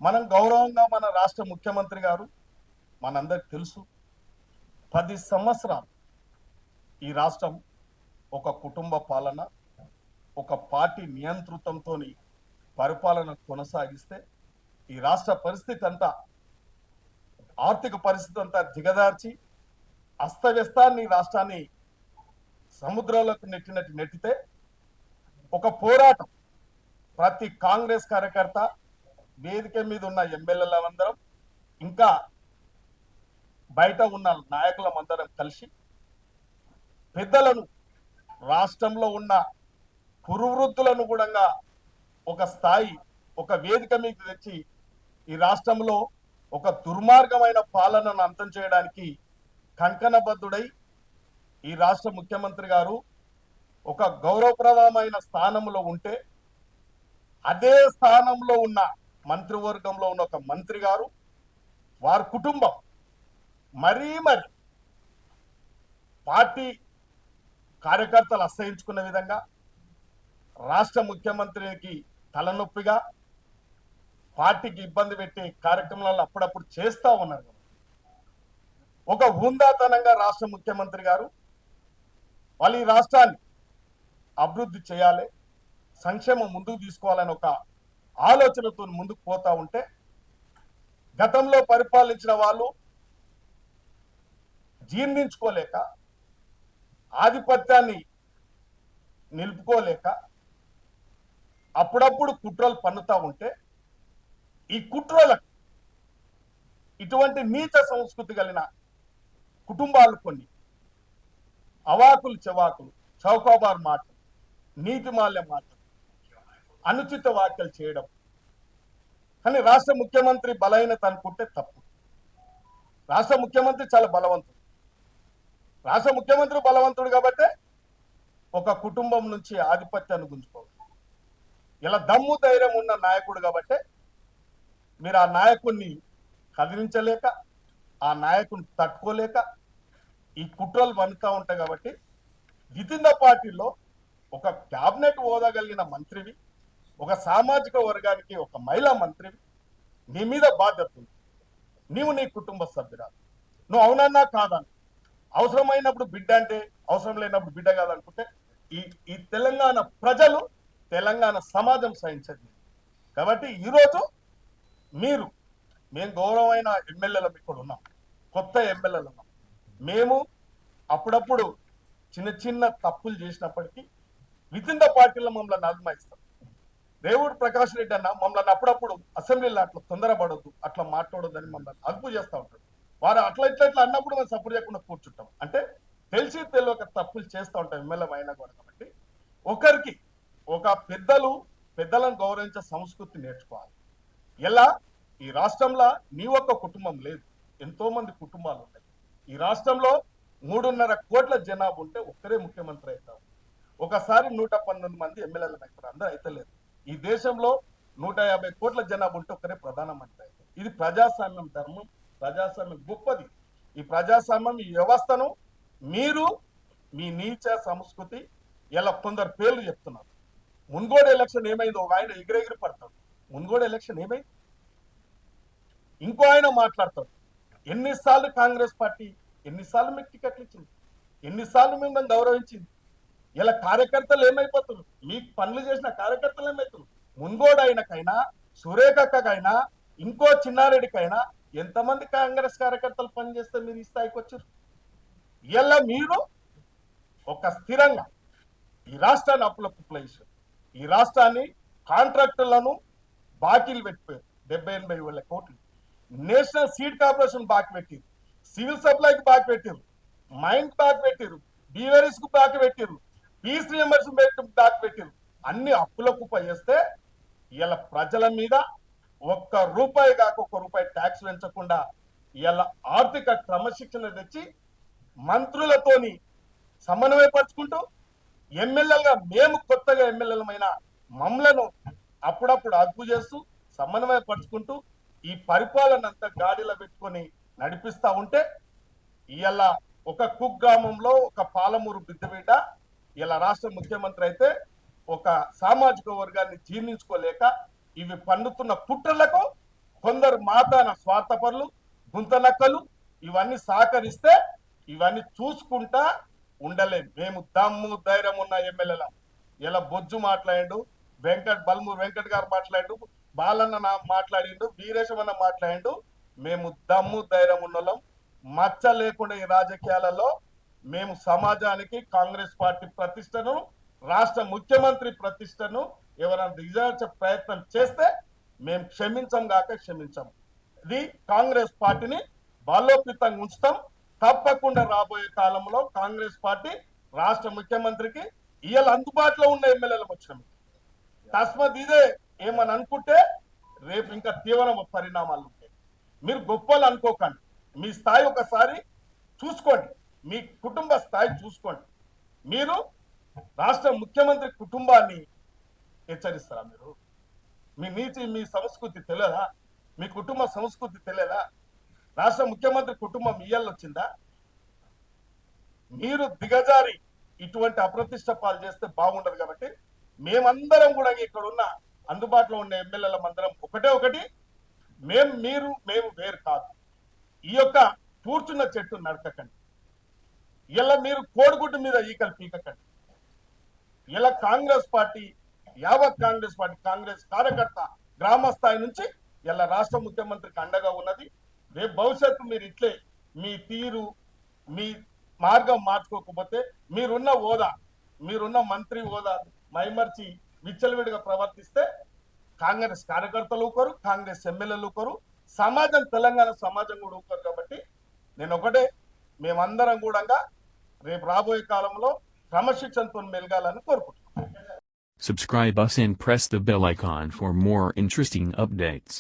మనం గౌరవంగా మన రాష్ట్ర ముఖ్యమంత్రి గారు మనందరికి తెలుసు 10 సంవత్సరాలు ఈ రాష్ట్రం ఒక కుటుంబ పాలన, ఒక పార్టీ నియంతృత్వంతో పరిపాలన కొనసాగిస్తే ఈ రాష్ట్ర పరిస్థితి అంతా, ఆర్థిక పరిస్థితి అంతా దిగదార్చి అస్తవ్యస్తాన్ని రాష్ట్రాన్ని సముద్రంలోకి నెట్టితే ఒక పోరాటం ప్రతి కాంగ్రెస్ కార్యకర్త, వేదిక మీద ఉన్న ఎమ్మెల్యేలందరం, ఇంకా బయట ఉన్న నాయకులమందరం కలిసి పెద్దలను, రాష్ట్రంలో ఉన్న కురువృద్ధులను కూడా ఒక స్థాయి, ఒక వేదిక మీద తెచ్చి ఈ రాష్ట్రంలో ఒక దుర్మార్గమైన పాలనను అంతం చేయడానికి కంకణబద్ధుడై ఈ రాష్ట్ర ముఖ్యమంత్రి గారు ఒక గౌరవప్రదమైన స్థానంలో ఉంటే, అదే స్థానంలో ఉన్న మంత్రివర్గంలో ఉన్న ఒక మంత్రి గారు, వారి కుటుంబం మరీ పార్టీ కార్యకర్తలు అసహించుకున్న విధంగా రాష్ట్ర ముఖ్యమంత్రికి తలనొప్పిగా పార్టీకి ఇబ్బంది పెట్టే కార్యక్రమాలు అప్పుడప్పుడు చేస్తా ఉన్నారు. ఒక హుందాతనంగా రాష్ట్ర ముఖ్యమంత్రి గారు వాళ్ళు ఈ రాష్ట్రాన్ని అభివృద్ధి చేయాలి, సంక్షేమం ముందుకు తీసుకోవాలని ఒక ఆలోచనతో ముందుకు పోతా ఉంటే, గతంలో పరిపాలించిన వాళ్ళు జీర్ణించుకోలేక, ఆధిపత్యాన్ని నిలుపుకోలేక అప్పుడప్పుడు కుట్రలు పన్నుతా ఉంటే, ఈ కుట్రలకు ఇటువంటి నీచ సంస్కృతి కలిగిన కుటుంబాలు కొన్ని అవాకులు చెవాకులు, చౌకాబార్ మాటలు, నీతిమాల్య మాటలు, అనుచిత వ్యాఖ్యలు చేయడం. కానీ రాష్ట్ర ముఖ్యమంత్రి బలహీనత అనుకుంటే తప్పు. రాష్ట్ర ముఖ్యమంత్రి చాలా బలవంతుడు. రాష్ట్ర ముఖ్యమంత్రి బలవంతుడు కాబట్టే ఒక కుటుంబం నుంచి ఆధిపత్యాన్ని గుంజుకోవాలి. ఇలా దమ్ము ధైర్యం ఉన్న నాయకుడు కాబట్టే మీరు ఆ నాయకుడిని కదిలించలేక, ఆ నాయకుడిని తట్టుకోలేక ఈ కుట్రలు పన్నుతూ ఉంటాయి. కాబట్టి వితిన్ ద పార్టీలో ఒక క్యాబినెట్ హోదా కలిగిన మంత్రివి, ఒక సామాజిక వర్గానికి ఒక మహిళా మంత్రివి, నీ మీద బాధ్యత ఉంది. నీవు నీ కుటుంబ సభ్యురాలు, నువ్వు అవునన్నా కాదని, అవసరమైనప్పుడు బిడ్డ అంటే అవసరం లేనప్పుడు బిడ్డ కాదనుకుంటే ఈ తెలంగాణ ప్రజలు, తెలంగాణ సమాజం సహించదు. కాబట్టి ఈరోజు మేము గౌరవమైన ఎమ్మెల్యేలు ఇక్కడ ఉన్నాం, కొత్త ఎమ్మెల్యేలు ఉన్నాం. మేము అప్పుడప్పుడు చిన్న చిన్న తప్పులు చేసినప్పటికీ వితిన్ ద పార్టీలో మమ్మల్ని అభిమానిస్తాం. దేవుడు ప్రకాష్ రెడ్డి అన్న మమ్మల్ని అప్పుడప్పుడు అసెంబ్లీలో అట్లా తొందరపడొద్దు, అట్లా మాట్లాడొద్దని మమ్మల్ని అదుపు చేస్తూ ఉంటాడు. వారు అట్లా ఇట్లా అన్నప్పుడు మేము సపోర్ట్ చేయకుండా కూర్చుంటాం. అంటే తెలిసి తెలియక తప్పులు చేస్తూ ఉంటాం ఎమ్మెల్యే అయినా కూడా. కాబట్టి ఒకరికి ఒక పెద్దలను గౌరవించే సంస్కృతి నేర్చుకోవాలి. ఎలా ఈ రాష్ట్రంలో నీ ఒక్క కుటుంబం లేదు, ఎంతో మంది కుటుంబాలు ఉన్నాయి. ఈ రాష్ట్రంలో 3.5 కోట్ల జనాభా ఉంటే ఒక్కరే ముఖ్యమంత్రి అవుతారు. ఒకసారి 119 మంది ఎమ్మెల్యేలు అవుతారు, అందరూ అయితలేదు. ఈ దేశంలో 150 కోట్ల జనాభా ఉంటే ఒక్కరే ప్రధానమంత్రి అవుతారు. ఇది ప్రజాస్వామ్యం ధర్మం, ప్రజాస్వామ్యం గొప్పది. ఈ ప్రజాస్వామ్యం, ఈ వ్యవస్థను మీరు మీ నీచ సంస్కృతి ఇలా కొందరు పేర్లు చెప్తున్నారు. మున్గోడు ఎలక్షన్ ఏమైందో ఒక ఆయన ఎగిరెగిరి పడతాడు. మున్గోడు ఎలక్షన్ ఏమైంది? ఇంకో ఆయన మాట్లాడతాడు. ఎన్నిసార్లు కాంగ్రెస్ పార్టీ ఎన్నిసార్లు మీకు టికెట్లు ఇచ్చింది, ఎన్నిసార్లు మిమ్మల్ని గౌరవించింది. ఇలా కార్యకర్తలు ఏమైపోతున్నారు, మీకు పనులు చేసిన కార్యకర్తలు ఏమవుతున్నారు? మున్గోడు ఆయనకైనా, సురేఖకైనా, ఇంకో చిన్నారెడ్డికైనా ఎంతమంది కాంగ్రెస్ కార్యకర్తలు పనిచేస్తే మీరు ఈ స్థాయికి వచ్చారు? ఇలా మీరు ఒక స్థిరంగా ఈ రాష్ట్రాన్ని అప్పుల కుప్పలేసారు. ఈ రాష్ట్రాన్ని కాంట్రాక్టర్లను బాకీలు పెట్టిపోయారు, 70-80 వేల కోట్లు. నేషనల్ సీడ్ కార్పొరేషన్ బాకీ పెట్టారు, సివిల్ సప్లైకి బాకీ పెట్టారు, మైన్ బాకీ పెట్టారు, బీవరీస్ కు బాకీ పెట్టారు, ఫీజు రియంబర్స్మెంట్ బాకీ పెట్టారు. అన్ని అప్పుల కుప్ప చేస్తే ఇలా ప్రజల మీద ఒక్క రూపాయి కాక ఒక్క రూపాయి ట్యాక్స్ పెంచకుండా ఇలా ఆర్థిక క్రమశిక్షణ తెచ్చి మంత్రులతోని సమన్వయపరుచుకుంటూ, ఎమ్మెల్యేలుగా మేము కొత్తగా ఎమ్మెల్యేలమైన మమ్మలను అప్పుడప్పుడు అదుపు చేస్తూ సమన్వయపరుచుకుంటూ ఈ పరిపాలన అంతా గాడిలో పెట్టుకొని నడిపిస్తా ఉంటే, ఇలా ఒక కుగ్రామంలో ఒక పాలమూరు బిడ్డ ఇలా రాష్ట్ర ముఖ్యమంత్రి అయితే ఒక సామాజిక వర్గాన్ని జీర్ణించుకోలేక ఇవి పన్నుతున్న కుట్రలకు కొందరు మాతాన స్వార్థపరులు, గుంతనక్కలు ఇవన్నీ సహకరిస్తే ఇవన్నీ చూసుకుంటా ఉండలేం. మేము దమ్ము ధైర్యం ఉన్న ఎమ్మెల్యేలం. ఇలా బొజ్జు మాట్లాడిండు, బల్మూరు వెంకట్ గారు మాట్లాడిండు, బాలన్న మాట్లాడిండు, వీరేశమన్న మాట్లాడిండు. మేము దమ్ము ధైర్యం ఉన్నోళ్ళం. మచ్చ లేకుండా ఈ రాజకీయాలలో మేము సమాజానికి కాంగ్రెస్ పార్టీ ప్రతిష్టను, రాష్ట్ర ముఖ్యమంత్రి ప్రతిష్టను ఎవరైనా దిగజార్చే ప్రయత్నం చేస్తే మేము క్షమించం గాక క్షమించం. ఇది కాంగ్రెస్ పార్టీని బలోపేతంగా ఉంచుతాం. తప్పకుండా రాబోయే కాలంలో కాంగ్రెస్ పార్టీ రాష్ట్ర ముఖ్యమంత్రికి ఇవాళ అందుబాటులో ఉన్న ఎమ్మెల్యేలకు వచ్చినాం. తస్మత్ ఇదే ఏమని అనుకుంటే రేపు ఇంకా తీవ్ర పరిణామాలు ఉంటాయి. మీరు గొప్పలు అనుకోకండి. మీ స్థాయి ఒకసారి చూసుకోండి, మీ కుటుంబ స్థాయి చూసుకోండి. మీరు రాష్ట్ర ముఖ్యమంత్రి కుటుంబాన్ని హెచ్చరిస్తారా? మీరు మీ నీతి, మీ సంస్కృతి తెలియదా? మీ కుటుంబ సంస్కృతి తెలియదా? రాష్ట్ర ముఖ్యమంత్రి కుటుంబం ఇయ్యాలు వచ్చిందా? మీరు దిగజారి ఇటువంటి అప్రతిష్ట పాలు చేస్తే బాగుండదు. కాబట్టి మేమందరం కూడా ఇక్కడ ఉన్న అందుబాటులో ఉన్న ఎమ్మెల్యేల అందరం ఒకటి, మేము వేరు కాదు. ఈ యొక్క కూర్చున్న చెట్టు నడకకండి. ఇలా మీరు కోడిగుడ్డు మీద ఈకలు పీకకండి. ఇలా కాంగ్రెస్ పార్టీ, యావత్ కాంగ్రెస్ పార్టీ, కాంగ్రెస్ కార్యకర్త గ్రామ స్థాయి నుంచి ఇలా రాష్ట్ర ముఖ్యమంత్రికి అండగా ఉన్నది. రేపు భవిష్యత్తు మీరు ఇట్లే మీ తీరు, మీ మార్గం మార్చుకోకపోతే మీరున్న హోదా, మీరున్న మంత్రి హోదా మైమర్చి విచ్చలవిడిగా ప్రవర్తిస్తే కాంగ్రెస్ కార్యకర్తలు ఊరుకోరు, కాంగ్రెస్ ఎమ్మెల్యేలు ఊరుకోరు, సమాజం, తెలంగాణ సమాజం కూడా ఊరుకోరు. కాబట్టి నేను ఒకటే, మేమందరం కూడా రేపు రాబోయే కాలంలో క్రమశిక్షణతో మెలగాలని కోరుకుంటున్నాం. Subscribe us and press the bell icon for more interesting updates.